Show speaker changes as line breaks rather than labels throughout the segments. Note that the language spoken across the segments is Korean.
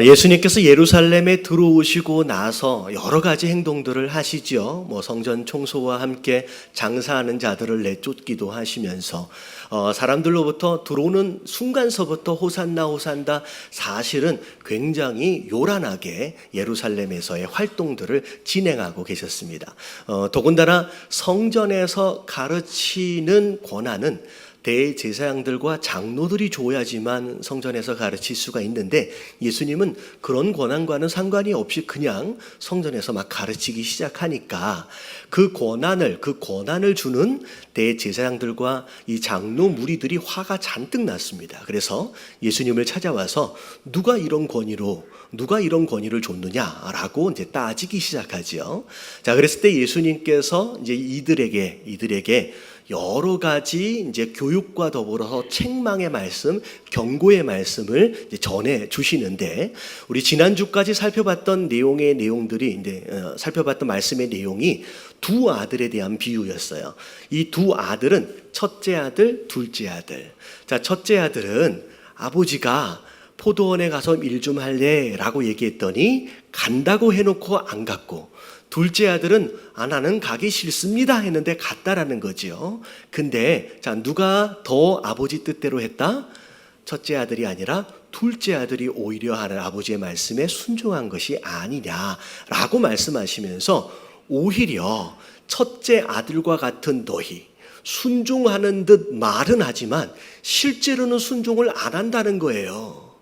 예수님께서 예루살렘에 들어오시고 나서 여러 가지 행동들을 하시죠. 성전 청소와 함께 장사하는 자들을 내쫓기도 하시면서 사람들로부터 들어오는 순간서부터 호산나 호산나 사실은 굉장히 요란하게 예루살렘에서의 활동들을 진행하고 계셨습니다. 더군다나 성전에서 가르치는 권한은 대제사장들과 장로들이 줘야지만 성전에서 가르칠 수가 있는데 예수님은 그런 권한과는 상관이 없이 그냥 성전에서 막 가르치기 시작하니까 그 권한을 주는 대제사장들과 이 장로 무리들이 화가 잔뜩 났습니다. 그래서 예수님을 찾아와서 누가 이런 권위를 줬느냐라고 이제 따지기 시작하죠. 자, 그랬을 때 예수님께서 이제 이들에게 여러 가지 이제 교육과 더불어서 책망의 말씀, 경고의 말씀을 이제 전해 주시는데, 우리 지난주까지 살펴봤던 살펴봤던 말씀의 내용이 두 아들에 대한 비유였어요. 이 두 아들은 첫째 아들, 둘째 아들. 자, 첫째 아들은 아버지가 포도원에 가서 일 좀 할래 라고 얘기했더니 간다고 해놓고 안 갔고, 둘째 아들은 나는 가기 싫습니다 했는데 갔다라는 거지요. 근데 자, 누가 더 아버지 뜻대로 했다? 첫째 아들이 아니라 둘째 아들이 오히려 하는 아버지의 말씀에 순종한 것이 아니냐라고 말씀하시면서 오히려 첫째 아들과 같은 너희, 순종하는 듯 말은 하지만 실제로는 순종을 안 한다는 거예요.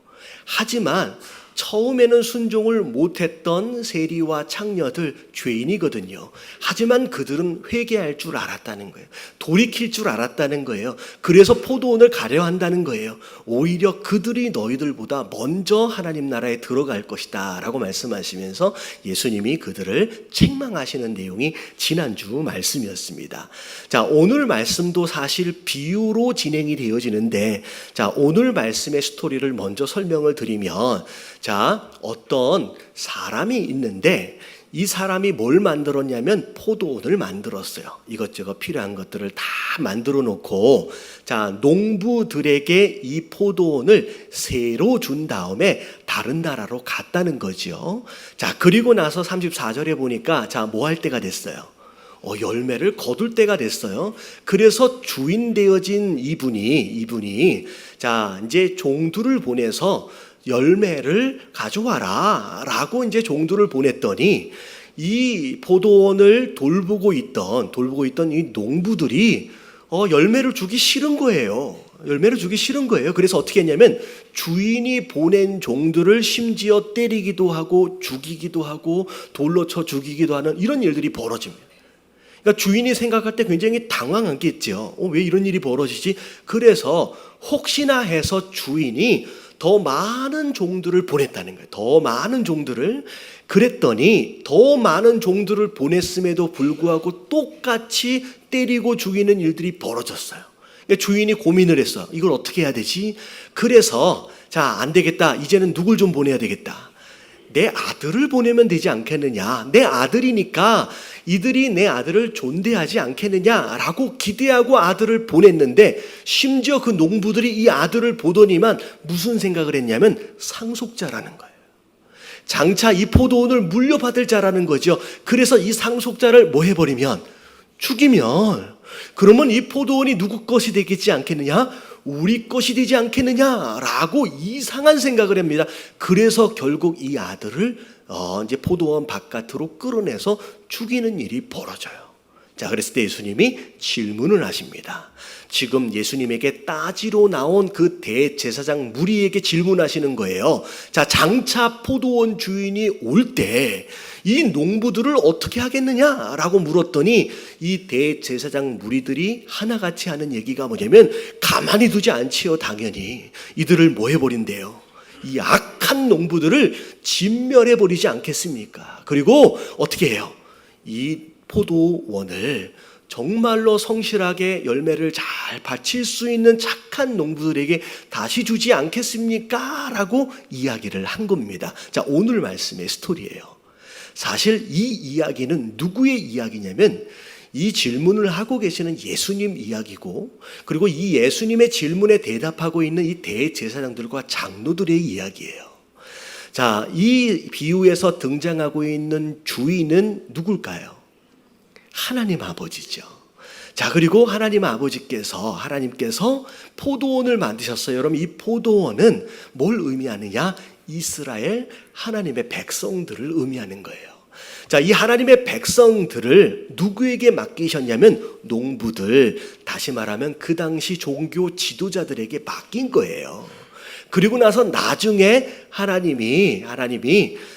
하지만 처음에는 순종을 못했던 세리와 창녀들 죄인이거든요. 하지만 그들은 회개할 줄 알았다는 거예요. 돌이킬 줄 알았다는 거예요. 그래서 포도원을 가려 한다는 거예요. 오히려 그들이 너희들보다 먼저 하나님 나라에 들어갈 것이다 라고 말씀하시면서 예수님이 그들을 책망하시는 내용이 지난주 말씀이었습니다. 자, 오늘 말씀도 사실 비유로 진행이 되어지는데, 자, 오늘 말씀의 스토리를 먼저 설명을 드리면, 자, 어떤 사람이 있는데 이 사람이 뭘 만들었냐면 포도원을 만들었어요. 이것저것 필요한 것들을 다 만들어 놓고, 자, 농부들에게 이 포도원을 새로 준 다음에 다른 나라로 갔다는 거죠. 자, 그리고 나서 34절에 보니까 자, 뭐 할 때가 됐어요? 열매를 거둘 때가 됐어요. 그래서 주인 되어진 이분이 자, 이제 종들을 보내서 열매를 가져와라 라고 이제 종들을 보냈더니 이 포도원을 돌보고 있던 이 농부들이 열매를 주기 싫은 거예요. 그래서 어떻게 했냐면 주인이 보낸 종들을 심지어 때리기도 하고 죽이기도 하고 돌로 쳐 죽이기도 하는 이런 일들이 벌어집니다. 그러니까 주인이 생각할 때 굉장히 당황하겠죠. 왜 이런 일이 벌어지지? 그래서 혹시나 해서 주인이 더 많은 종들을 보냈다는 거예요. 더 많은 종들을. 그랬더니 더 많은 종들을 보냈음에도 불구하고 똑같이 때리고 죽이는 일들이 벌어졌어요. 그러니까 주인이 고민을 했어. 이걸 어떻게 해야 되지? 그래서 자, 안 되겠다. 이제는 누굴 좀 보내야 되겠다. 내 아들을 보내면 되지 않겠느냐. 내 아들이니까 이들이 내 아들을 존대하지 않겠느냐라고 기대하고 아들을 보냈는데, 심지어 그 농부들이 이 아들을 보더니만 무슨 생각을 했냐면 상속자라는 거예요. 장차 이 포도원을 물려받을 자라는 거죠. 그래서 이 상속자를 뭐 해버리면, 죽이면, 그러면 이 포도원이 누구 것이 되겠지 않겠느냐? 우리 것이 되지 않겠느냐라고 이상한 생각을 합니다. 그래서 결국 이 아들을 이제 포도원 바깥으로 끌어내서 죽이는 일이 벌어져요. 자, 그랬을 때 예수님이 질문을 하십니다. 지금 예수님에게 따지러 나온 그 대제사장 무리에게 질문하시는 거예요. 자, 장차 포도원 주인이 올 때 이 농부들을 어떻게 하겠느냐라고 물었더니 이 대제사장 무리들이 하나같이 하는 얘기가 뭐냐면 가만히 두지 않지요. 당연히 이들을 뭐 해버린대요? 이 악한 농부들을 진멸해버리지 않겠습니까? 그리고 어떻게 해요? 이 포도원을 정말로 성실하게 열매를 잘 바칠 수 있는 착한 농부들에게 다시 주지 않겠습니까? 라고 이야기를 한 겁니다. 자, 오늘 말씀의 스토리예요. 사실 이 이야기는 누구의 이야기냐면 이 질문을 하고 계시는 예수님 이야기고, 그리고 이 예수님의 질문에 대답하고 있는 이 대제사장들과 장로들의 이야기예요. 자, 이 비유에서 등장하고 있는 주인은 누굴까요? 하나님 아버지죠. 자, 그리고 하나님께서 포도원을 만드셨어요. 여러분, 이 포도원은 뭘 의미하느냐? 이스라엘 하나님의 백성들을 의미하는 거예요. 자, 이 하나님의 백성들을 누구에게 맡기셨냐면 농부들, 다시 말하면 그 당시 종교 지도자들에게 맡긴 거예요. 그리고 나서 나중에 하나님이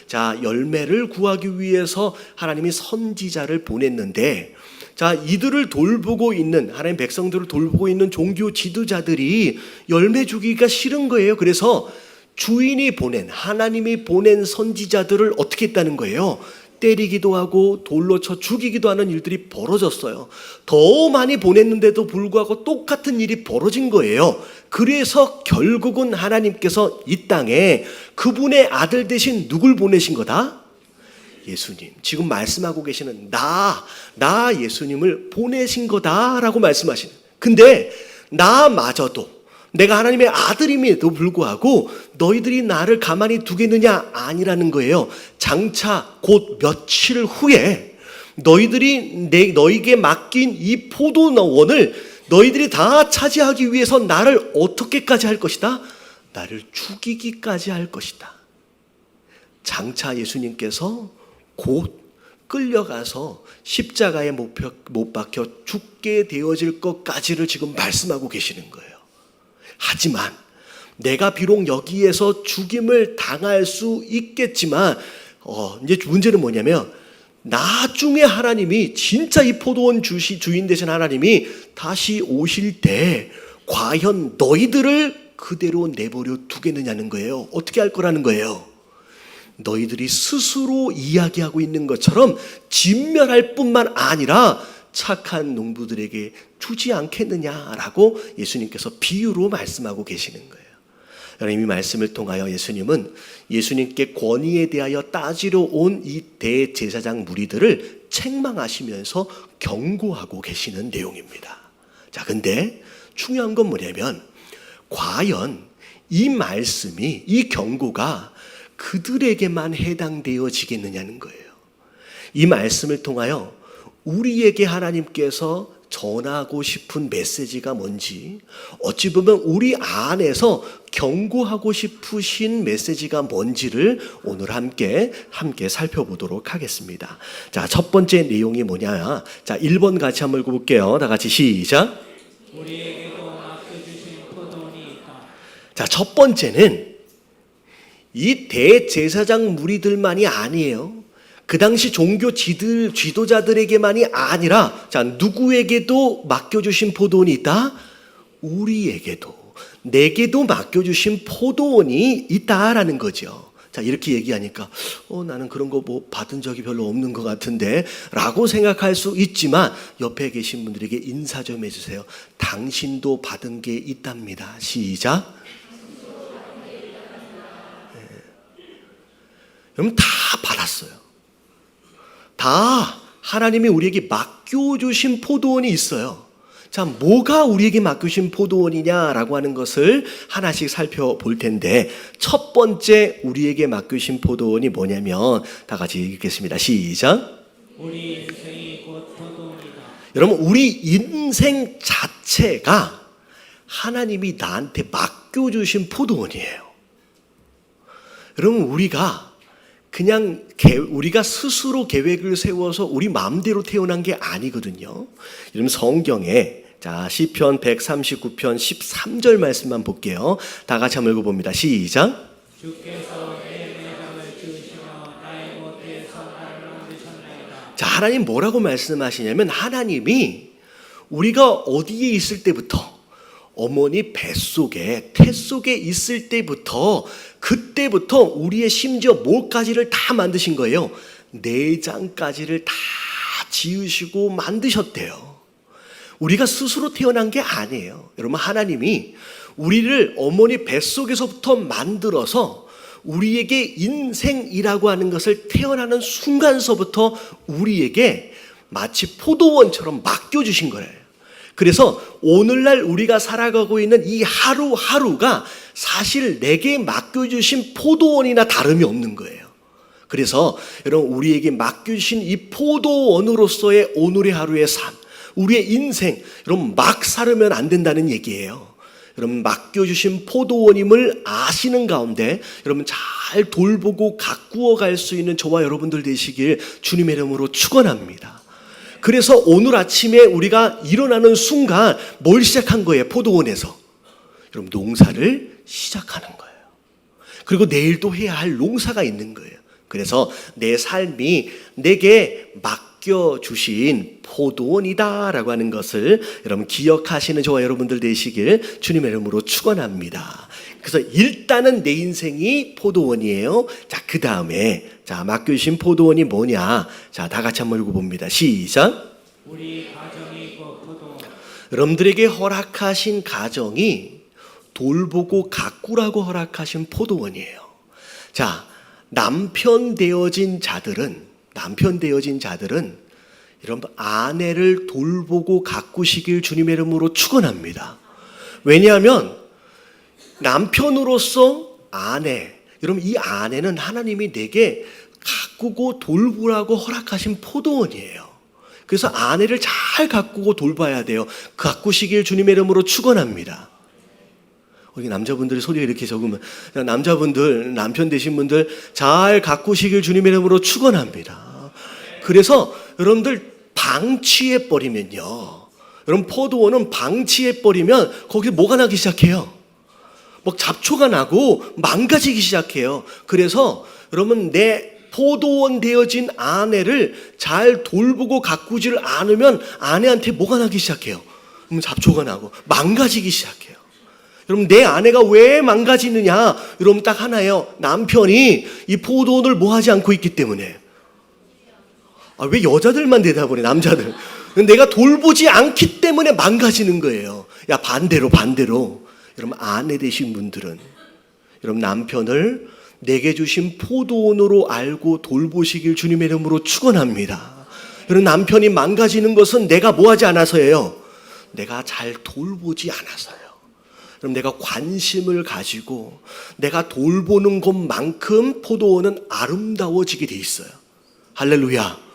자, 열매를 구하기 위해서 하나님이 선지자를 보냈는데, 자, 이들을 돌보고 있는, 하나님 백성들을 돌보고 있는 종교 지도자들이 열매 주기가 싫은 거예요. 그래서 하나님이 보낸 선지자들을 어떻게 했다는 거예요? 때리기도 하고 돌로 쳐 죽이기도 하는 일들이 벌어졌어요. 더 많이 보냈는데도 불구하고 똑같은 일이 벌어진 거예요. 그래서 결국은 하나님께서 이 땅에 그분의 아들 대신 누굴 보내신 거다? 예수님. 지금 말씀하고 계시는 나 예수님을 보내신 거다라고 말씀하시는. 근데 나마저도 내가 하나님의 아들임에도 불구하고 너희들이 나를 가만히 두겠느냐? 아니라는 거예요. 장차 곧 며칠 후에 너희에게 맡긴 이 포도원을 너희들이 다 차지하기 위해서 나를 어떻게까지 할 것이다? 나를 죽이기까지 할 것이다. 장차 예수님께서 곧 끌려가서 십자가에 못 박혀 죽게 되어질 것까지를 지금 말씀하고 계시는 거예요. 하지만 내가 비록 여기에서 죽임을 당할 수 있겠지만 이제 문제는 뭐냐면 나중에 하나님이 진짜 이 포도원 주인 되신 하나님이 다시 오실 때 과연 너희들을 그대로 내버려 두겠느냐는 거예요. 어떻게 할 거라는 거예요? 너희들이 스스로 이야기하고 있는 것처럼 진멸할 뿐만 아니라 착한 농부들에게 주지 않겠느냐라고 예수님께서 비유로 말씀하고 계시는 거예요. 여러분, 이 말씀을 통하여 예수님께 권위에 대하여 따지러 온 이 대제사장 무리들을 책망하시면서 경고하고 계시는 내용입니다. 자, 근데 중요한 건 뭐냐면 과연 이 말씀이, 이 경고가 그들에게만 해당되어지겠느냐는 거예요. 이 말씀을 통하여 우리에게 하나님께서 전하고 싶은 메시지가 뭔지, 어찌 보면 우리 안에서 경고하고 싶으신 메시지가 뭔지를 오늘 함께 살펴보도록 하겠습니다. 자, 첫 번째 내용이 뭐냐? 자, 1번 같이 한번 읽어볼게요. 다 같이 시작.
우리에게도 맡겨주신 포도원이 있다.
자, 첫 번째는 이 대제사장 무리들만이 아니에요. 그 당시 종교 지도자들에게만이 아니라, 자, 누구에게도 맡겨주신 포도원이 있다? 우리에게도, 내게도 맡겨주신 포도원이 있다라는 거죠. 자, 이렇게 얘기하니까 나는 그런 거 받은 적이 별로 없는 것 같은데 라고 생각할 수 있지만 옆에 계신 분들에게 인사 좀 해주세요. 당신도 받은 게 있답니다. 시작. 여러분, 다 받았어요. 다 하나님이 우리에게 맡겨주신 포도원이 있어요. 자, 뭐가 우리에게 맡겨주신 포도원이냐라고 하는 것을 하나씩 살펴볼 텐데, 첫 번째 우리에게 맡겨주신 포도원이 뭐냐면, 다 같이 읽겠습니다. 시작.
우리 인생이 곧 포도원이다.
여러분, 우리 인생 자체가 하나님이 나한테 맡겨주신 포도원이에요. 여러분, 우리가 스스로 계획을 세워서 우리 마음대로 태어난 게 아니거든요. 여러분, 성경에 자, 시편 139편 13절 말씀만 볼게요. 다 같이 한번 읽어봅니다. 시작.
주께서 내 내장을 지으시며 나의 모태에서 나를 만드셨나이다.
자, 하나님 뭐라고 말씀하시냐면, 하나님이 우리가 어디에 있을 때부터, 어머니 뱃속에, 태 속에 있을 때부터, 그때부터 우리의 심지어 뭘까지를 다 만드신 거예요. 내장까지를 다 지으시고 만드셨대요. 우리가 스스로 태어난 게 아니에요. 여러분, 하나님이 우리를 어머니 뱃속에서부터 만들어서 우리에게 인생이라고 하는 것을 태어나는 순간서부터 우리에게 마치 포도원처럼 맡겨주신 거예요. 그래서 오늘날 우리가 살아가고 있는 이 하루하루가 사실 내게 맡겨주신 포도원이나 다름이 없는 거예요. 그래서 여러분 우리에게 맡겨주신 이 포도원으로서의 오늘의 하루의 삶, 우리의 인생, 여러분 막 살으면 안 된다는 얘기예요. 여러분 맡겨주신 포도원임을 아시는 가운데 여러분 잘 돌보고 가꾸어 갈 수 있는 저와 여러분들 되시길 주님의 이름으로 축원합니다. 그래서 오늘 아침에 우리가 일어나는 순간 뭘 시작한 거예요? 포도원에서 여러분 농사를 시작하는 거예요. 그리고 내일 또 해야 할 농사가 있는 거예요. 그래서 내 삶이 내게 맡겨주신 포도원이다라고 하는 것을 여러분 기억하시는 저와 여러분들 되시길 주님의 이름으로 축원합니다. 그래서 일단은 내 인생이 포도원이에요. 자, 그 다음에 자 맡겨주신 포도원이 뭐냐? 자, 다 같이 한번 읽어봅니다. 시작.
우리 가정이 곧 포도원.
여러분들에게 허락하신 가정이 돌보고 가꾸라고 허락하신 포도원이에요. 자, 남편 되어진 자들은 여러분 아내를 돌보고 가꾸시길 주님의 이름으로 축원합니다. 왜냐하면 남편으로서 아내, 여러분 이 아내는 하나님이 내게 가꾸고 돌보라고 허락하신 포도원이에요. 그래서 아내를 잘 가꾸고 돌봐야 돼요. 가꾸시길 주님의 이름으로 축원합니다. 우리 남자분들이 소리가 이렇게 적으면 남자분들, 남편 되신 분들 잘 가꾸시길 주님의 이름으로 축원합니다. 그래서 여러분들 방치해버리면요, 여러분 포도원은 방치해버리면 거기에 뭐가 나기 시작해요? 막 잡초가 나고 망가지기 시작해요. 그래서 여러분 내 포도원 되어진 아내를 잘 돌보고 가꾸지를 않으면 아내한테 뭐가 나기 시작해요? 잡초가 나고 망가지기 시작해요. 여러분 내 아내가 왜 망가지느냐? 여러분 딱 하나예요. 남편이 이 포도원을 뭐 하지 않고 있기 때문에. 왜 여자들만 대답을 해? 남자들. 내가 돌보지 않기 때문에 망가지는 거예요. 야, 반대로 여러분 아내 되신 분들은 여러분 남편을 내게 주신 포도원으로 알고 돌보시길 주님의 이름으로 축원합니다. 여러분 남편이 망가지는 것은 내가 뭐 하지 않아서예요? 내가 잘 돌보지 않아서요. 그럼 내가 관심을 가지고 내가 돌보는 것만큼 포도원은 아름다워지게 돼 있어요. 할렐루야.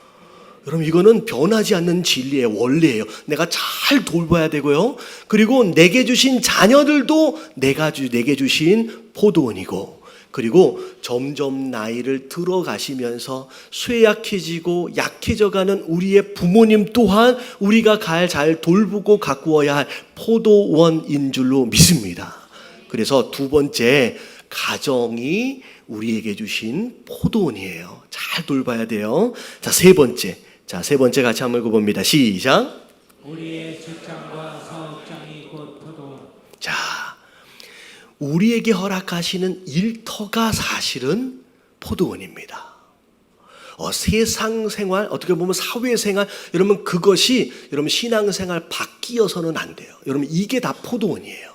여러분 이거는 변하지 않는 진리예요. 원리예요. 내가 잘 돌봐야 되고요. 그리고 내게 주신 자녀들도 내게 주신 포도원이고, 그리고 점점 나이를 들어가시면서 쇠약해지고 약해져가는 우리의 부모님 또한 우리가 잘 돌보고 가꾸어야 할 포도원인 줄로 믿습니다. 그래서 두 번째, 가정이 우리에게 주신 포도원이에요. 잘 돌봐야 돼요. 자, 세 번째 같이 한번 읽어봅니다. 시작.
우리의 직장과 사업장이 곧 포도원.
자, 우리에게 허락하시는 일터가 사실은 포도원입니다. 세상 생활, 어떻게 보면 사회생활, 여러분 그것이 여러분 신앙생활 바뀌어서는 안 돼요. 여러분 이게 다 포도원이에요.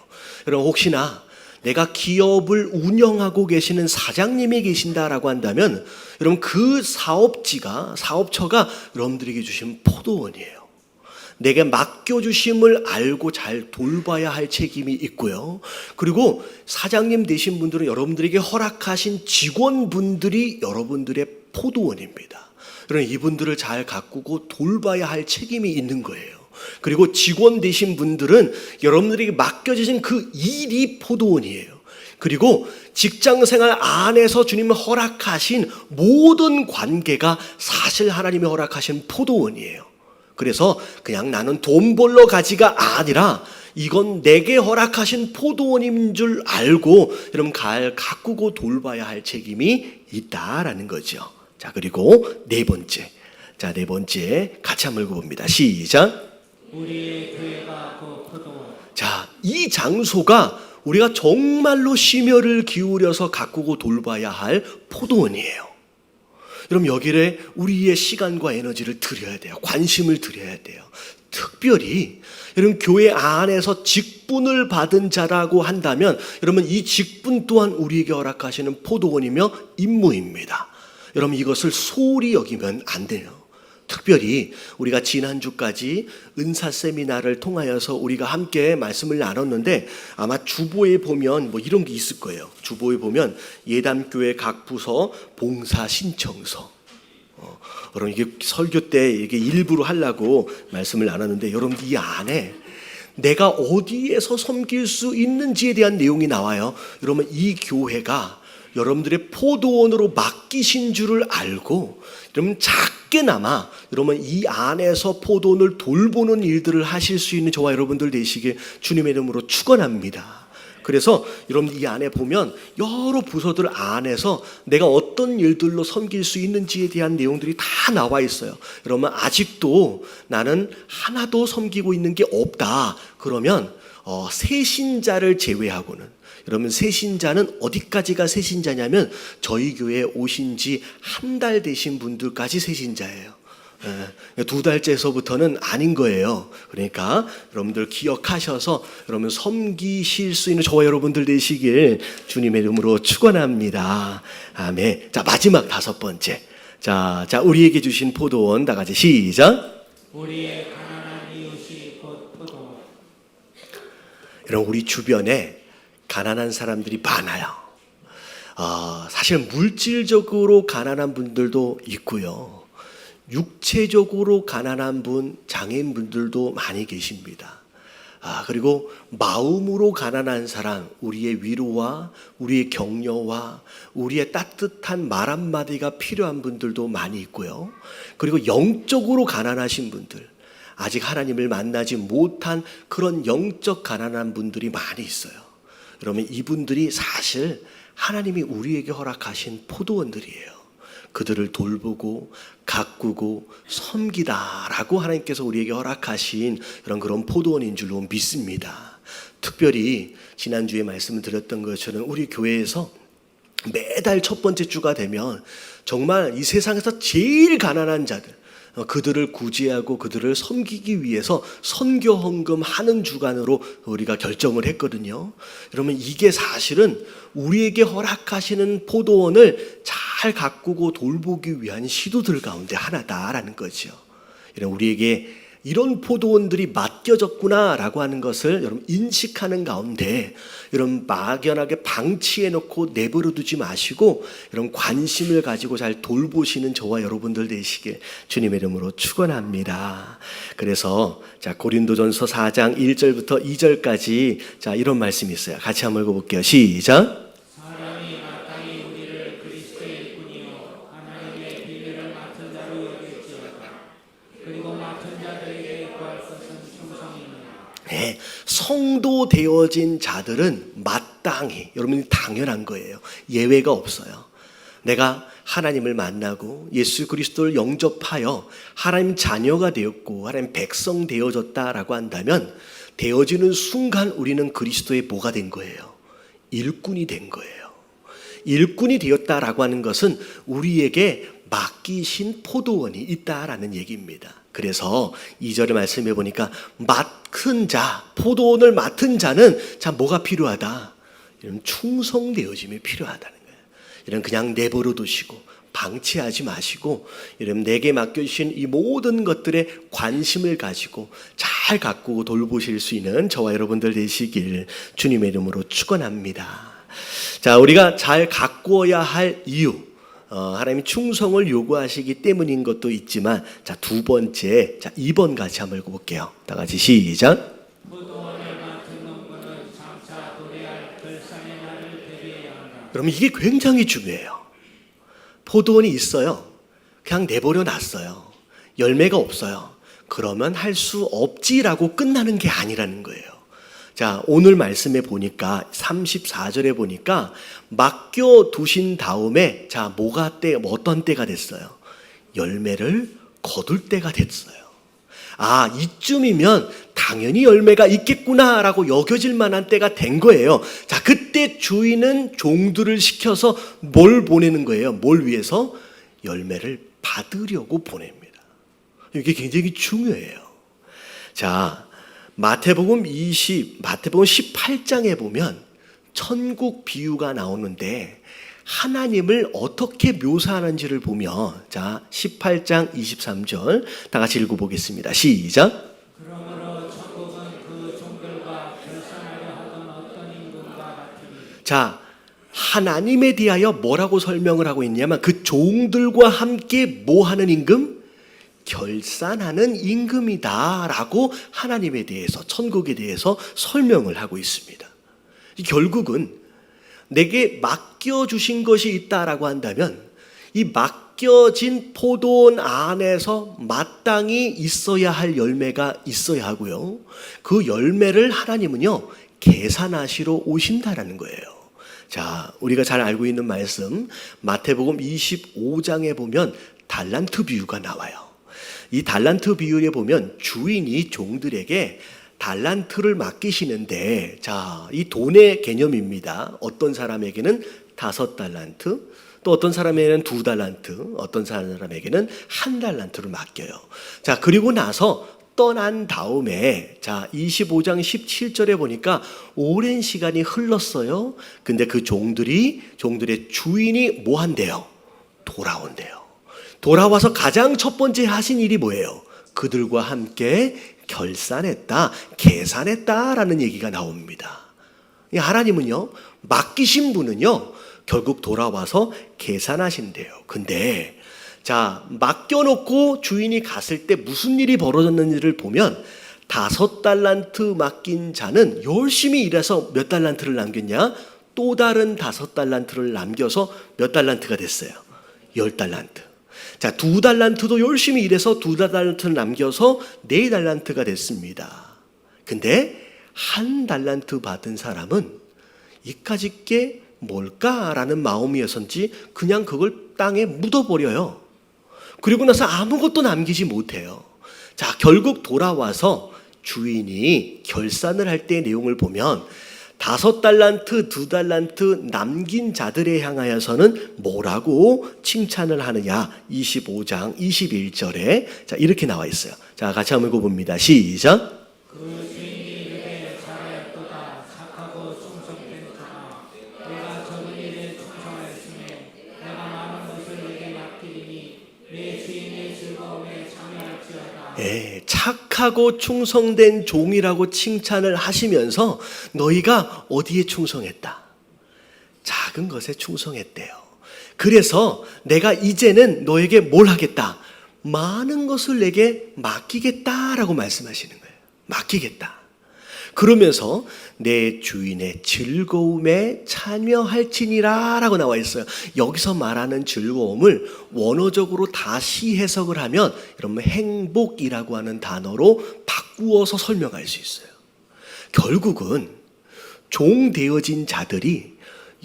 여러분 혹시나 내가 기업을 운영하고 계시는 사장님이 계신다라고 한다면 여러분 그 사업처가 여러분들에게 주신 포도원이에요. 내게 맡겨주심을 알고 잘 돌봐야 할 책임이 있고요. 그리고 사장님 되신 분들은 여러분들에게 허락하신 직원분들이 여러분들의 포도원입니다. 그러면 이분들을 잘 가꾸고 돌봐야 할 책임이 있는 거예요. 그리고 직원 되신 분들은 여러분들에게 맡겨주신 그 일이 포도원이에요. 그리고 직장생활 안에서 주님이 허락하신 모든 관계가 사실 하나님이 허락하신 포도원이에요. 그래서 그냥 나는 돈 벌러 가지가 아니라 이건 내게 허락하신 포도원인 줄 알고 여러분 잘 가꾸고 돌봐야 할 책임이 있다라는 거죠. 자, 그리고 네 번째 같이 한번 읽어봅니다. 시작.
우리의 교회가 곧 포도원.
자, 이 장소가 우리가 정말로 심혈을 기울여서 가꾸고 돌봐야 할 포도원이에요. 여러분 여기에 우리의 시간과 에너지를 드려야 돼요. 관심을 드려야 돼요. 특별히 여러분 교회 안에서 직분을 받은 자라고 한다면 여러분 이 직분 또한 우리에게 허락하시는 포도원이며 임무입니다. 여러분 이것을 소홀히 여기면 안 돼요. 특별히 우리가 지난주까지 은사 세미나를 통하여서 우리가 함께 말씀을 나눴는데 아마 주보에 보면 뭐 이런 게 있을 거예요. 주보에 보면 예담교회 각 부서 봉사 신청서. 여러분 이게 설교 때 이게 일부러 하려고 말씀을 나눴는데 여러분들 이 안에 내가 어디에서 섬길 수 있는지에 대한 내용이 나와요. 여러분 이 교회가 여러분들의 포도원으로 맡기신 줄을 알고 여러분 작게나마 여러분 이 안에서 포도원을 돌보는 일들을 하실 수 있는 저와 여러분들 되시길 주님의 이름으로 축원합니다. 그래서 여러분 이 안에 보면 여러 부서들 안에서 내가 어떤 일들로 섬길 수 있는지에 대한 내용들이 다 나와 있어요. 여러분 아직도 나는 하나도 섬기고 있는 게 없다. 그러면 새신자를 제외하고는 여러분 새신자는 어디까지가 새신자냐면 저희 교회에 오신 지 한 달 되신 분들까지 새신자예요. 2달째서부터는 아닌 거예요. 그러니까 여러분들 기억하셔서 여러분 섬기실 수 있는 저와 여러분들 되시길 주님의 이름으로 축원합니다. 아멘. 자 마지막 5번째. 자 우리에게 주신 포도원 다 같이 시작.
우리의 가난한 이웃이 곧 포도원.
여러분 우리 주변에 가난한 사람들이 많아요. 사실 물질적으로 가난한 분들도 있고요. 육체적으로 가난한 분, 장애인분들도 많이 계십니다. 그리고 마음으로 가난한 사람, 우리의 위로와 우리의 격려와 우리의 따뜻한 말 한마디가 필요한 분들도 많이 있고요. 그리고 영적으로 가난하신 분들, 아직 하나님을 만나지 못한 그런 영적 가난한 분들이 많이 있어요. 그러면 이분들이 사실 하나님이 우리에게 허락하신 포도원들이에요. 그들을 돌보고 가꾸고 섬기다라고 하나님께서 우리에게 허락하신 그런 포도원인 줄로 믿습니다. 특별히 지난주에 말씀을 드렸던 것처럼 우리 교회에서 매달 첫 번째 주가 되면 정말 이 세상에서 제일 가난한 자들 그들을 구제하고 그들을 섬기기 위해서 선교 헌금하는 주간으로 우리가 결정을 했거든요. 여러분 이게 사실은 우리에게 허락하시는 포도원을 잘 가꾸고 돌보기 위한 시도들 가운데 하나다라는 거죠. 우리에게 이런 포도원들이 맡겨졌구나라고 하는 것을 여러분 인식하는 가운데 여러분 막연하게 방치해 놓고 내버려 두지 마시고 여러분 관심을 가지고 잘 돌보시는 저와 여러분들 되시길 주님의 이름으로 축원합니다. 그래서 자 고린도전서 4장 1절부터 2절까지 자 이런 말씀이 있어요. 같이 한번 읽어볼게요. 시작.
사람이 마땅히 우리를 그리스도의 일꾼이요 하나님의 비밀을 맡은 자로 여길지어다. 그리고 맡은 자들에게 구할 것은 충성이니라.
네, 성도 되어진 자들은 마땅히 여러분이 당연한 거예요. 예외가 없어요. 내가 하나님을 만나고 예수 그리스도를 영접하여 하나님 자녀가 되었고 하나님 백성 되어졌다라고 한다면 되어지는 순간 우리는 그리스도의 뭐가 된 거예요? 일꾼이 된 거예요. 일꾼이 되었다라고 하는 것은 우리에게 맡기신 포도원이 있다라는 얘기입니다. 그래서 2절의 말씀해 보니까 맡은 자, 포도원을 맡은 자는 자 뭐가 필요하다? 이런 충성되어짐이 필요하다는 거예요. 이런 그냥 내버려 두시고 방치하지 마시고 이런 내게 맡겨주신 이 모든 것들에 관심을 가지고 잘 가꾸고 돌보실 수 있는 저와 여러분들 되시길 주님의 이름으로 축원합니다. 자, 우리가 잘 가꾸어야 할 이유, 하나님이 충성을 요구하시기 때문인 것도 있지만, 자, 두 번째, 자, 2번 같이 한번 읽어볼게요. 다 같이 시작.
포도원을 맡은 농부는 장차 도래할 결산의 날을 대비해야 한다.
여러분, 이게 굉장히 중요해요. 포도원이 있어요. 그냥 내버려 놨어요. 열매가 없어요. 그러면 할 수 없지라고 끝나는 게 아니라는 거예요. 자, 오늘 말씀에 보니까 34절에 보니까 맡겨 두신 다음에 자, 어떤 때가 됐어요? 열매를 거둘 때가 됐어요. 아, 이쯤이면 당연히 열매가 있겠구나라고 여겨질 만한 때가 된 거예요. 자, 그때 주인은 종들을 시켜서 뭘 보내는 거예요? 뭘 위해서? 열매를 받으려고 보냅니다. 이게 굉장히 중요해요. 자, 마태복음 18장에 보면 천국 비유가 나오는데 하나님을 어떻게 묘사하는지를 보며 자 18장 23절 다 같이 읽어보겠습니다. 시작.
그러므로 천국은 그 종들과 결산하려 하던 어떤 임금과 같으니.
자, 하나님에 대하여 뭐라고 설명을 하고 있냐면 그 종들과 함께 뭐 하는 임금? 결산하는 임금이다라고 하나님에 대해서, 천국에 대해서 설명을 하고 있습니다. 결국은 내게 맡겨주신 것이 있다라고 한다면 이 맡겨진 포도원 안에서 마땅히 있어야 할 열매가 있어야 하고요. 그 열매를 하나님은요, 계산하시러 오신다라는 거예요. 자, 우리가 잘 알고 있는 말씀 마태복음 25장에 보면 달란트 비유가 나와요. 이 달란트 비유에 보면 주인이 종들에게 달란트를 맡기시는데, 자, 이 돈의 개념입니다. 어떤 사람에게는 5달란트, 또 어떤 사람에게는 2달란트, 어떤 사람에게는 1달란트를 맡겨요. 자, 그리고 나서 떠난 다음에, 자, 25장 17절에 보니까 오랜 시간이 흘렀어요. 근데 그 종들의 주인이 뭐 한대요? 돌아온대요. 돌아와서 가장 첫 번째 하신 일이 뭐예요? 그들과 함께 결산했다, 계산했다라는 얘기가 나옵니다. 하나님은요, 맡기신 분은요, 결국 돌아와서 계산하신대요. 근데 자, 맡겨놓고 주인이 갔을 때 무슨 일이 벌어졌는지를 보면 5달란트 맡긴 자는 열심히 일해서 몇 달란트를 남겼냐? 또 다른 5달란트를 남겨서 몇 달란트가 됐어요? 10달란트. 자, 2달란트도 열심히 일해서 2달란트를 남겨서 4달란트가 됐습니다. 근데 1달란트 받은 사람은 이까짓 게 뭘까라는 마음이어서인지 그냥 그걸 땅에 묻어버려요. 그리고 나서 아무것도 남기지 못해요. 자, 결국 돌아와서 주인이 결산을 할 때의 내용을 보면 5달란트, 2달란트 남긴 자들에 향하여서는 뭐라고 칭찬을 하느냐? 25장 21절에 자, 이렇게 나와 있어요. 자, 같이 한번 읽어봅니다. 시작.
그 주인이 이르되 잘하였도다. 착하고 충성된 자나. 내가 적은 일에 충성하였으며 내가 많은 것을 내게 맡기리니 내 주인의 즐거움에 참여할지어다.
예, 착하고 충성된 종이라고 칭찬을 하시면서 너희가 어디에 충성했다? 작은 것에 충성했대요. 그래서 내가 이제는 너에게 뭘 하겠다? 많은 것을 내게 맡기겠다라고 말씀하시는 거예요. 맡기겠다. 그러면서 내 주인의 즐거움에 참여할지니라 라고 나와 있어요. 여기서 말하는 즐거움을 원어적으로 다시 해석을 하면 여러분 행복이라고 하는 단어로 바꾸어서 설명할 수 있어요. 결국은 종되어진 자들이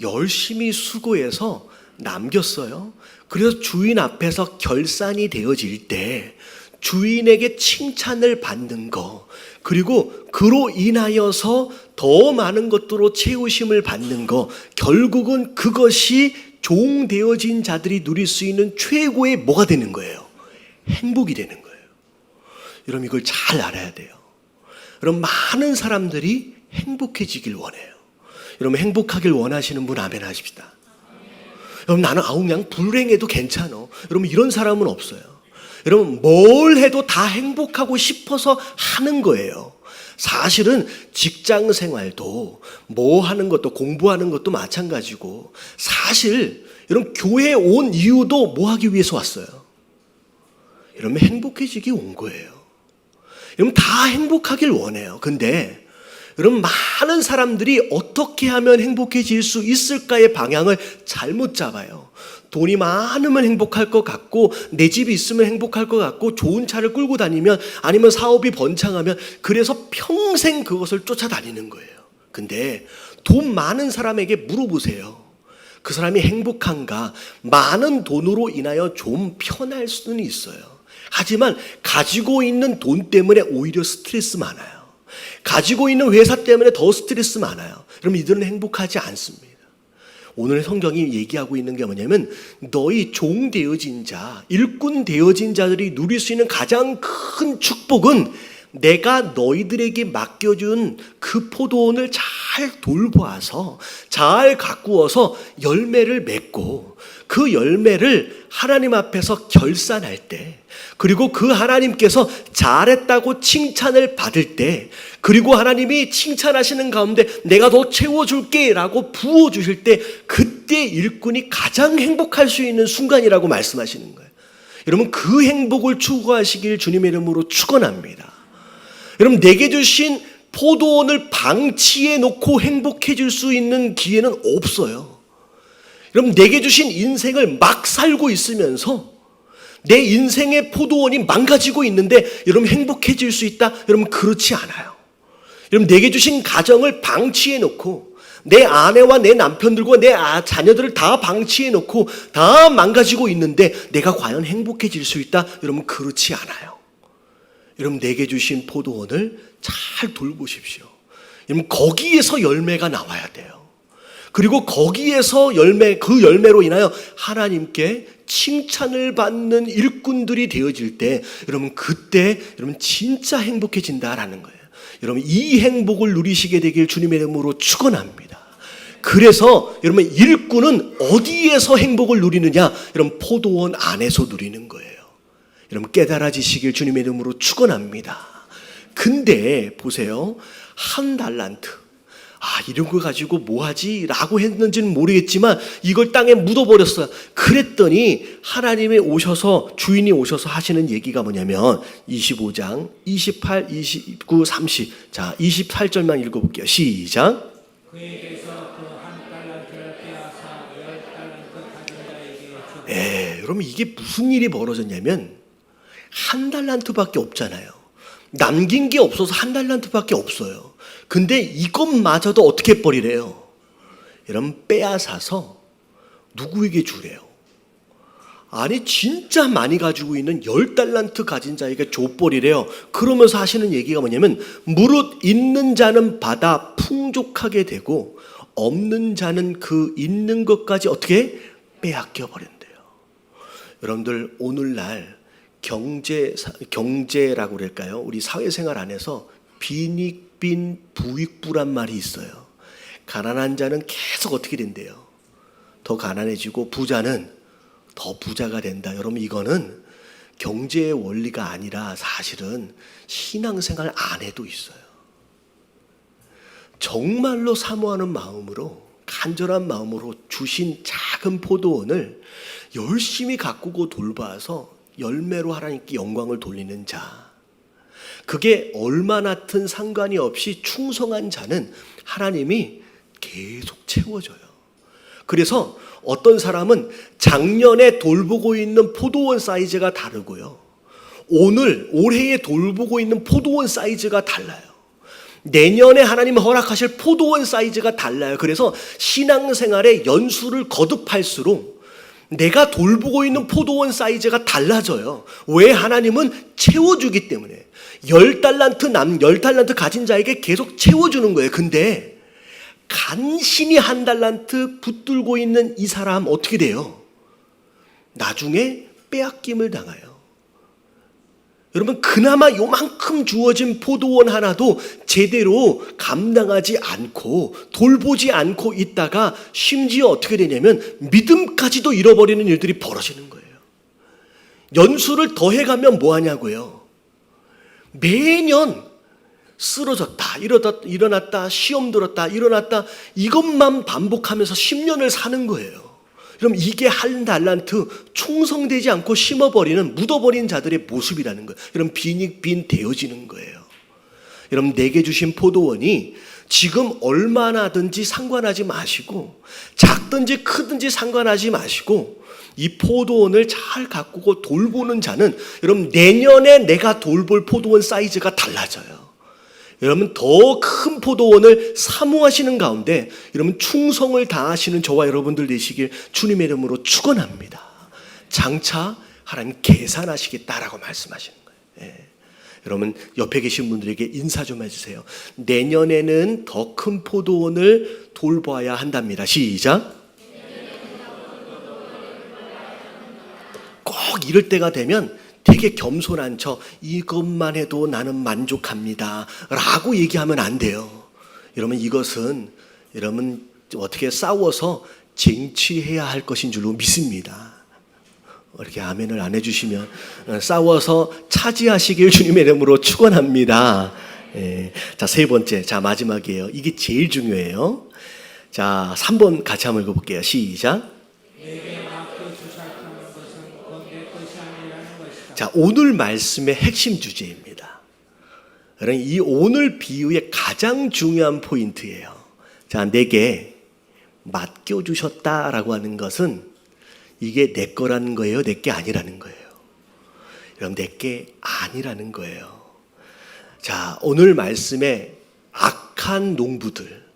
열심히 수고해서 남겼어요. 그래서 주인 앞에서 결산이 되어질 때 주인에게 칭찬을 받는 거, 그리고 그로 인하여서 더 많은 것들로 채우심을 받는 거, 결국은 그것이 종되어진 자들이 누릴 수 있는 최고의 뭐가 되는 거예요? 행복이 되는 거예요. 여러분 이걸 잘 알아야 돼요. 여러분 많은 사람들이 행복해지길 원해요. 여러분 행복하길 원하시는 분 아멘 하십시다. 여러분 나는 그냥 불행해도 괜찮아. 여러분 이런 사람은 없어요. 여러분 뭘 해도 다 행복하고 싶어서 하는 거예요. 사실은 직장 생활도 뭐 하는 것도 공부하는 것도 마찬가지고, 사실 여러분 교회에 온 이유도 뭐 하기 위해서 왔어요? 여러분 행복해지기 온 거예요. 여러분 다 행복하길 원해요. 근데 여러분 많은 사람들이 어떻게 하면 행복해질 수 있을까의 방향을 잘못 잡아요. 돈이 많으면 행복할 것 같고, 내 집이 있으면 행복할 것 같고, 좋은 차를 끌고 다니면, 아니면 사업이 번창하면, 그래서 평생 그것을 쫓아다니는 거예요. 근데 돈 많은 사람에게 물어보세요. 그 사람이 행복한가? 많은 돈으로 인하여 좀 편할 수는 있어요. 하지만 가지고 있는 돈 때문에 오히려 스트레스 많아요. 가지고 있는 회사 때문에 더 스트레스 많아요. 여러분 이들은 행복하지 않습니다. 오늘 성경이 얘기하고 있는 게 뭐냐면, 너희 종되어진 자, 일꾼 되어진 자들이 누릴 수 있는 가장 큰 축복은 내가 너희들에게 맡겨준 그 포도원을 잘 돌보아서 잘 가꾸어서 열매를 맺고 그 열매를 하나님 앞에서 결산할 때, 그리고 그 하나님께서 잘했다고 칭찬을 받을 때, 그리고 하나님이 칭찬하시는 가운데 내가 더 채워줄게 라고 부어주실 때, 그때 일꾼이 가장 행복할 수 있는 순간이라고 말씀하시는 거예요. 여러분, 그 행복을 추구하시길 주님의 이름으로 축원합니다. 여러분, 내게 주신 포도원을 방치해 놓고 행복해질 수 있는 기회는 없어요. 여러분, 내게 주신 인생을 막 살고 있으면서 내 인생의 포도원이 망가지고 있는데 여러분 행복해질 수 있다? 여러분 그렇지 않아요. 여러분, 내게 주신 가정을 방치해 놓고 내 아내와 내 남편들과 내 자녀들을 다 방치해 놓고 다 망가지고 있는데 내가 과연 행복해질 수 있다? 여러분 그렇지 않아요. 여러분, 내게 주신 포도원을 잘 돌보십시오. 여러분, 거기에서 열매가 나와야 돼요. 그리고 거기에서 그 열매로 인하여 하나님께 칭찬을 받는 일꾼들이 되어질 때, 여러분 그때 여러분 진짜 행복해진다라는 거예요. 여러분, 이 행복을 누리시게 되길 주님의 이름으로 축원합니다. 그래서 여러분, 일꾼은 어디에서 행복을 누리느냐? 여러분, 포도원 안에서 누리는 거예요. 여러분, 깨달아지시길 주님의 이름으로 축원합니다. 근데 보세요, 1달란트, 이런 거 가지고 뭐하지? 라고 했는지는 모르겠지만 이걸 땅에 묻어버렸어요. 그랬더니 하나님이 오셔서, 주인이 오셔서 하시는 얘기가 뭐냐면 25장 28, 29, 30. 자, 28절만 읽어볼게요. 시작.
그에게서 그 1달란트를 빼앗아 10달란트 가진 자에게 주고.
여러분, 이게 무슨 일이 벌어졌냐면 1달란트밖에 없잖아요. 남긴 게 없어서 1달란트밖에 없어요. 근데 이것마저도 어떻게 해버리래요? 여러분, 빼앗아서 누구에게 주래요? 아니, 진짜 많이 가지고 있는 10달란트 가진 자에게 줘버리래요. 그러면서 하시는 얘기가 뭐냐면, 무릇 있는 자는 받아 풍족하게 되고 없는 자는 그 있는 것까지 어떻게 빼앗겨 버린대요. 여러분들, 오늘날 경제라고 그럴까요? 우리 사회생활 안에서 빈익빈 부익부란 말이 있어요. 가난한 자는 계속 어떻게 된대요? 더 가난해지고 부자는 더 부자가 된다. 여러분, 이거는 경제의 원리가 아니라 사실은 신앙생활 안에도 있어요. 정말로 사모하는 마음으로, 간절한 마음으로 주신 작은 포도원을 열심히 가꾸고 돌봐서 열매로 하나님께 영광을 돌리는 자, 그게 얼마나든 상관이 없이 충성한 자는 하나님이 계속 채워줘요. 그래서 어떤 사람은 작년에 돌보고 있는 포도원 사이즈가 다르고요, 올해에 돌보고 있는 포도원 사이즈가 달라요. 내년에 하나님 허락하실 포도원 사이즈가 달라요. 그래서 신앙생활의 연수를 거듭할수록 내가 돌보고 있는 포도원 사이즈가 달라져요. 왜? 하나님은 채워주기 때문에. 10달란트 가진 자에게 계속 채워주는 거예요. 근데 간신히 1달란트 붙들고 있는 이 사람 어떻게 돼요? 나중에 빼앗김을 당해요. 여러분, 그나마 요만큼 주어진 포도원 하나도 제대로 감당하지 않고 돌보지 않고 있다가 심지어 어떻게 되냐면 믿음까지도 잃어버리는 일들이 벌어지는 거예요. 연수를 더해가면 뭐하냐고요? 매년 쓰러졌다, 일어났다, 시험 들었다, 일어났다, 이것만 반복하면서 10년을 사는 거예요. 그럼 이게 1달란트 충성되지 않고 심어버리는, 묻어버린 자들의 모습이라는 거예요. 여러분, 빈익빈 되어지는 거예요. 여러분, 내게 주신 포도원이 지금 얼마나든지 상관하지 마시고, 작든지 크든지 상관하지 마시고, 이 포도원을 잘 가꾸고 돌보는 자는 여러분, 내년에 내가 돌볼 포도원 사이즈가 달라져요. 여러분, 더 큰 포도원을 사모하시는 가운데 여러분, 충성을 다하시는 저와 여러분들 되시길 주님의 이름으로 축원합니다. 장차 하나님 계산하시겠다라고 말씀하시는 거예요. 여러분, 옆에 계신 분들에게 인사 좀 해주세요. 내년에는 더 큰 포도원을 돌봐야 한답니다. 시작. 꼭 이럴 때가 되면 되게 겸손한 척 이것만 해도 나는 만족합니다 라고 얘기하면 안 돼요. 여러분 이것은 여러분 어떻게 싸워서 쟁취해야 할 것인 줄로 믿습니다. 이렇게 아멘을 안 해주시면 싸워서 차지하시길 주님의 이름으로 축원합니다. 자, 세 번째, 자 마지막이에요. 이게 제일 중요해요. 자, 3번 같이 한번 읽어볼게요. 시작.
내게 맡겨 주셨다는 것은 곧 내 것이 아니라는 것이다.
자, 오늘 말씀의 핵심 주제입니다. 여러분, 이 오늘 비유의 가장 중요한 포인트예요. 자, 내게 맡겨주셨다라고 하는 것은 이게 내 거라는 거예요? 내 게 아니라는 거예요? 여러분, 내 게 아니라는 거예요. 자, 오늘 말씀에 악한 농부들,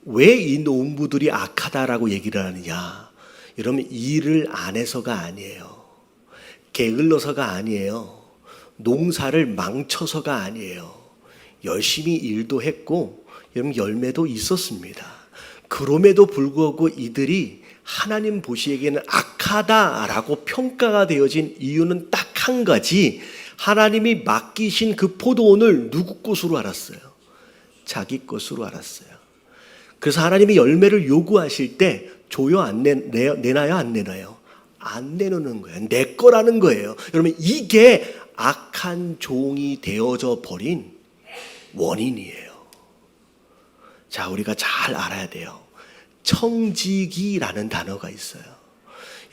왜 이 농부들이 악하다라고 얘기를 하느냐? 여러분, 일을 안 해서가 아니에요. 게을러서가 아니에요. 농사를 망쳐서가 아니에요. 열심히 일도 했고 여러분 열매도 있었습니다. 그럼에도 불구하고 이들이 하나님 보시기에는 악하다라고 평가가 되어진 이유는 딱 한 가지, 하나님이 맡기신 그 포도원을 누구 것으로 알았어요? 자기 것으로 알았어요. 그래서 하나님이 열매를 요구하실 때 줘요 안 내나요 안 내나요? 안 내놓는 거예요. 내 거라는 거예요. 여러분 이게 악한 종이 되어져 버린 원인이에요. 자, 우리가 잘 알아야 돼요. 청지기라는 단어가 있어요.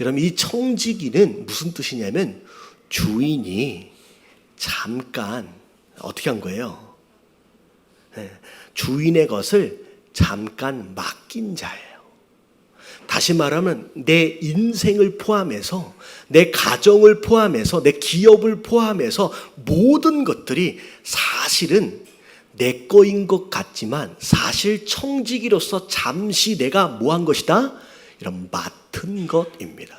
여러분 이 청지기는 무슨 뜻이냐면 주인이 잠깐 어떻게 한 거예요? 주인의 것을 잠깐 맡긴 자예요. 다시 말하면 내 인생을 포함해서 내 가정을 포함해서 내 기업을 포함해서 모든 것들이 사실은 내 거인 것 같지만 사실 청지기로서 잠시 내가 뭐 한 것이다? 이런 맡은 것입니다.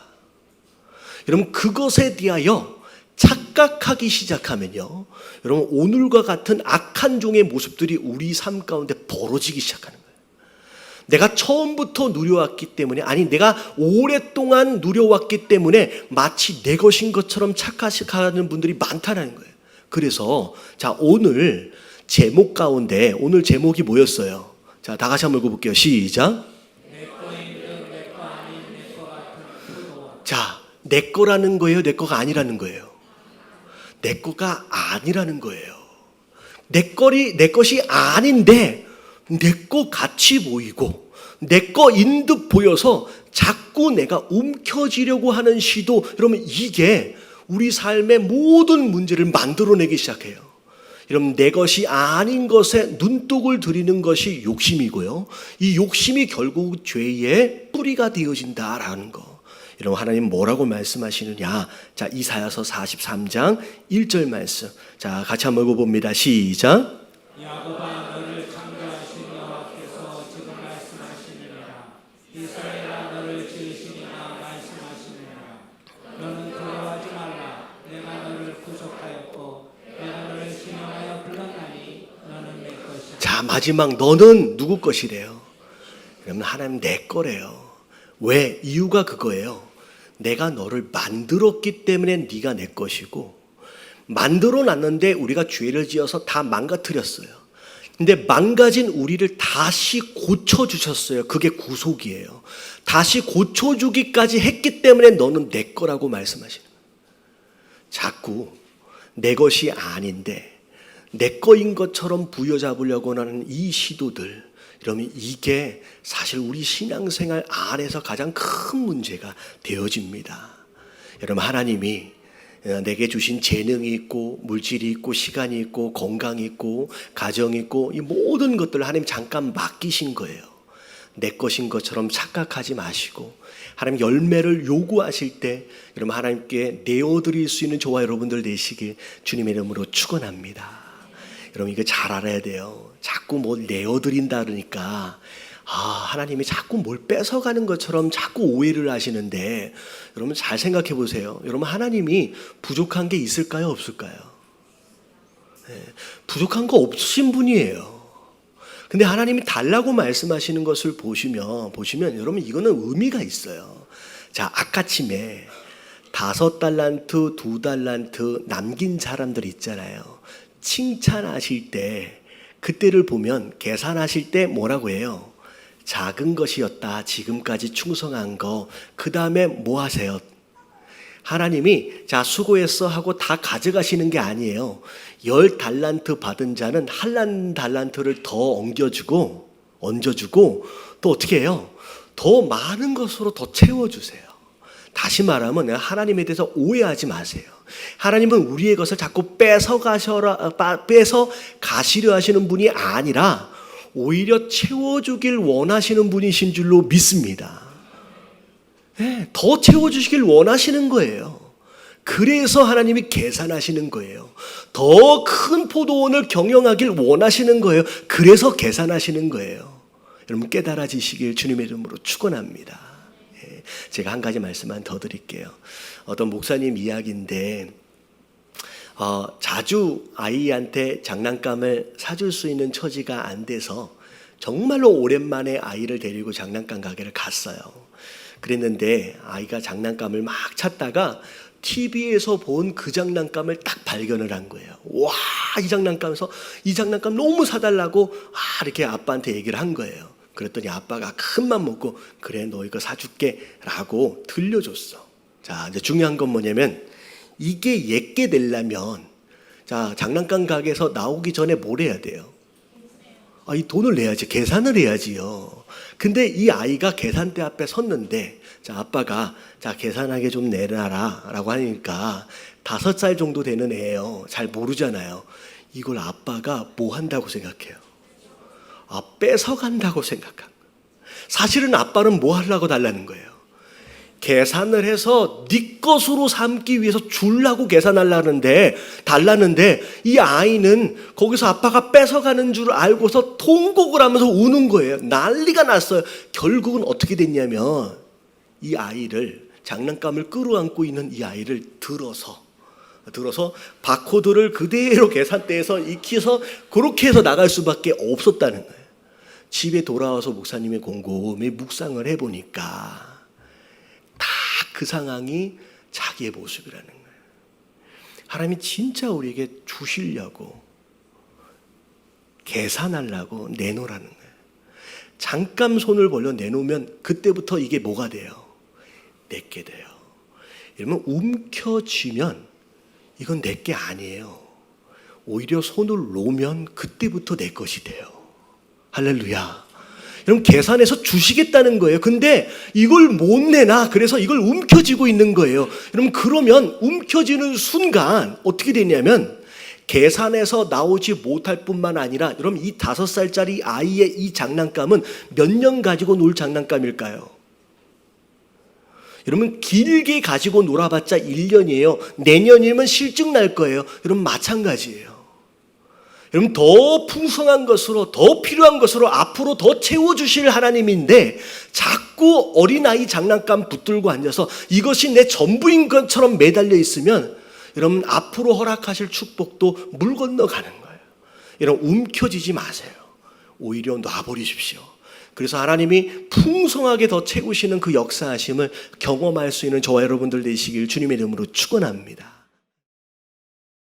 여러분 그것에 대하여 착각하기 시작하면요, 여러분 오늘과 같은 악한 종의 모습들이 우리 삶 가운데 벌어지기 시작하는 거예요. 내가 처음부터 누려왔기 때문에, 아니 내가 오랫동안 누려왔기 때문에 마치 내 것인 것처럼 착각하는 분들이 많다는 거예요. 그래서 자, 오늘 제목 가운데 오늘 제목이 뭐였어요? 자, 다 같이 한번 읽어볼게요. 시작.
내 거인 듯 내 거 아닌 내 거 같은 포도원.
자, 내 거라는 거예요? 내 거가 아니라는 거예요? 내 거가 아니라는 거예요. 내 것이 아닌데 내 거 같이 보이고 내 거인 듯 보여서 자꾸 내가 움켜쥐려고 하는 시도, 여러분 이게 우리 삶의 모든 문제를 만들어내기 시작해요. 여러분 내 것이 아닌 것에 눈독을 들이는 것이 욕심이고요, 이 욕심이 결국 죄의 뿌리가 되어진다라는 거. 여러분 하나님 뭐라고 말씀하시느냐? 자, 이사야서 43장 1절 말씀, 자 같이 한번 읽어봅니다. 시작.
야곱아 너를 창조하신 여호와께서 지금 말씀하시느니라. 이스라엘아 너를 지으시니라 말씀하시느니라. 너는 두려워하지 말라. 내가 너를 구속하였고 내가 너를 기념하여 불렀나니 너는 내 것이라.
자, 마지막 너는 누구 것이래요? 여러분 하나님 내 거래요. 왜? 이유가 그거예요. 내가 너를 만들었기 때문에 네가 내 것이고, 만들어 놨는데 우리가 죄를 지어서 다 망가뜨렸어요. 근데 망가진 우리를 다시 고쳐주셨어요. 그게 구속이에요. 다시 고쳐주기까지 했기 때문에 너는 내 거라고 말씀하시는 거예요. 자꾸 내 것이 아닌데 내 거인 것처럼 부여잡으려고 하는 이 시도들, 그러면 이게 사실 우리 신앙생활 안에서 가장 큰 문제가 되어집니다. 여러분 하나님이 내게 주신 재능이 있고 물질이 있고 시간이 있고 건강이 있고 가정이 있고 이 모든 것들을 하나님 잠깐 맡기신 거예요. 내 것인 것처럼 착각하지 마시고 하나님 열매를 요구하실 때 여러분 하나님께 내어드릴 수 있는 저와 여러분들 되시길 주님의 이름으로 축원합니다. 여러분 이거 잘 알아야 돼요. 자꾸 뭘 내어드린다 그러니까 하나님이 자꾸 뭘 뺏어가는 것처럼 자꾸 오해를 하시는데, 여러분 잘 생각해 보세요. 여러분 하나님이 부족한 게 있을까요? 없을까요? 네, 부족한 거 없으신 분이에요. 근데 하나님이 달라고 말씀하시는 것을 보시면 여러분 이거는 의미가 있어요. 자, 아까침에 5달란트, 2달란트 남긴 사람들 있잖아요. 칭찬하실 때 그때를 보면 계산하실 때 뭐라고 해요? 작은 것이었다. 지금까지 충성한 거. 그 다음에 뭐 하세요? 하나님이 자 수고했어 하고 다 가져가시는 게 아니에요. 10달란트 받은 자는 한 달란트를 더 얹어주고 또 어떻게 해요? 더 많은 것으로 더 채워주세요. 다시 말하면 하나님에 대해서 오해하지 마세요. 하나님은 우리의 것을 자꾸 뺏어 가시려 하시는 분이 아니라 오히려 채워주길 원하시는 분이신 줄로 믿습니다. 네, 더 채워주시길 원하시는 거예요. 그래서 하나님이 계산하시는 거예요. 더 큰 포도원을 경영하길 원하시는 거예요. 그래서 계산하시는 거예요. 여러분 깨달아지시길 주님의 이름으로 축원합니다. 제가 한 가지 말씀만 더 드릴게요. 어떤 목사님 이야기인데 자주 아이한테 장난감을 사줄 수 있는 처지가 안 돼서 정말로 오랜만에 아이를 데리고 장난감 가게를 갔어요. 그랬는데 아이가 장난감을 막 찾다가 TV에서 본 그 장난감을 딱 발견을 한 거예요. 와, 이 장난감 너무 사달라고 이렇게 아빠한테 얘기를 한 거예요. 그랬더니 아빠가 큰 맘 먹고 그래 너 이거 사줄게 라고 들려줬어. 자, 이제 중요한 건 뭐냐면 이게 예게 되려면 자 장난감 가게에서 나오기 전에 뭘 해야 돼요? 이 돈을 내야지. 계산을 해야지요. 근데 이 아이가 계산대 앞에 섰는데 자 아빠가 자 계산하게 좀 내놔라 라고 하니까 5살 정도 되는 애예요. 잘 모르잖아요. 이걸 아빠가 뭐 한다고 생각해요? 뺏어간다고 생각한 거예요. 사실은 아빠는 뭐 하려고 달라는 거예요? 계산을 해서 네 것으로 삼기 위해서 주려고 계산하려는데 달라는데 이 아이는 거기서 아빠가 뺏어가는 줄 알고서 통곡을 하면서 우는 거예요. 난리가 났어요. 결국은 어떻게 됐냐면 이 아이를 장난감을 끌어안고 있는 이 아이를 들어서 바코드를 그대로 계산대에서 익혀서 그렇게 해서 나갈 수밖에 없었다는 거예요. 집에 돌아와서 목사님이 곰곰이 묵상을 해보니까 다 그 상황이 자기의 모습이라는 거예요. 하나님이 진짜 우리에게 주시려고 계산하려고 내놓으라는 거예요. 잠깐 손을 벌려 내놓으면 그때부터 이게 뭐가 돼요? 내게 돼요. 이러면 움켜쥐면 이건 내게 아니에요. 오히려 손을 놓으면 그때부터 내 것이 돼요. 할렐루야. 여러분 계산해서 주시겠다는 거예요. 근데 이걸 못 내나 그래서 이걸 움켜쥐고 있는 거예요. 여러분 그러면 움켜쥐는 순간 어떻게 되냐면 계산해서 나오지 못할 뿐만 아니라 여러분 이 5살짜리 아이의 이 장난감은 몇 년 가지고 놀 장난감일까요? 여러분 길게 가지고 놀아봤자 1년이에요. 내년이면 실증 날 거예요. 여러분 마찬가지예요. 여러분 더 풍성한 것으로 더 필요한 것으로 앞으로 더 채워주실 하나님인데 자꾸 어린아이 장난감 붙들고 앉아서 이것이 내 전부인 것처럼 매달려 있으면 여러분 앞으로 허락하실 축복도 물 건너가는 거예요. 여러분 움켜쥐지 마세요. 오히려 놔버리십시오. 그래서 하나님이 풍성하게 더 채우시는 그 역사하심을 경험할 수 있는 저와 여러분들 되시길 주님의 이름으로 축원합니다.